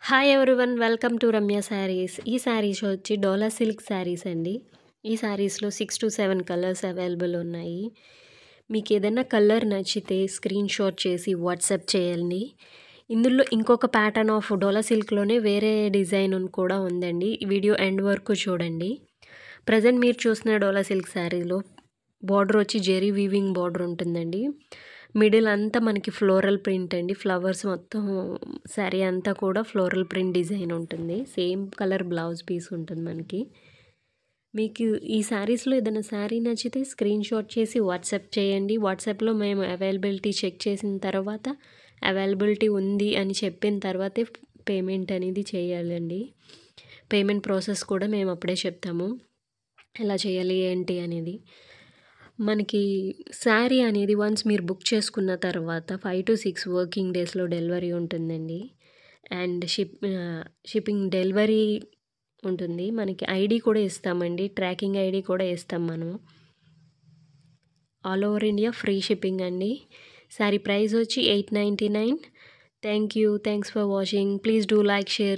Hi everyone, welcome to Ramya saris. ఈ శారీస్ వచ్చి డోలా silk saris అండి. ఈ శారీస్లో 6 to 7 కలర్స్ అవైలబుల్ ఉన్నాయి. మీకు ఏదైనా కలర్ నచ్చితే స్క్రీన్ షాట్ చేసి వాట్సాప్ చేయండి. ఇందులో ఇంకొక ప్యాటర్న్ ఆఫ్ డోలా సిల్క్లోనే వేరే డిజైన్ కూడా ఉందండి. వీడియో ఎండ్ వరకు చూడండి. ప్రజెంట్ మీరు చూసిన డోలా సిల్క్ శారీలో బార్డర్ వచ్చి జెరీ వీవింగ్ బార్డర్ ఉంటుందండి. మిడిల్ అంతా మనకి ఫ్లోరల్ ప్రింట్ అండి. ఫ్లవర్స్ మొత్తం శారీ అంతా కూడా ఫ్లోరల్ ప్రింట్ డిజైన్ ఉంటుంది. సేమ్ కలర్ బ్లౌజ్ పీస్ ఉంటుంది మనకి. మీకు ఈ శారీస్లో ఏదైనా శారీ నచ్చితే స్క్రీన్ షాట్ చేసి వాట్సాప్ చేయండి. వాట్సాప్లో మేము అవైలబిలిటీ చెక్ చేసిన తర్వాత అవైలబిలిటీ ఉంది అని చెప్పిన తర్వాతే పేమెంట్ అనేది చేయాలండి. పేమెంట్ ప్రాసెస్ కూడా మేము అప్పుడే చెప్తాము, ఎలా చేయాలి ఏంటి అనేది. మనకి శారీ అనేది వన్స్ మీరు బుక్ చేసుకున్న తర్వాత 5 to 6 వర్కింగ్ డేస్లో డెలివరీ ఉంటుందండి. అండ్ షిప్పింగ్ డెలివరీ ఉంటుంది. మనకి ఐడి కూడా ఇస్తామండి, ట్రాకింగ్ ఐడి కూడా ఇస్తాం మనం. All over India free shipping అండి. శారీ ప్రైస్ వచ్చి 899. Thank you. Thanks for watching. Please do like, share.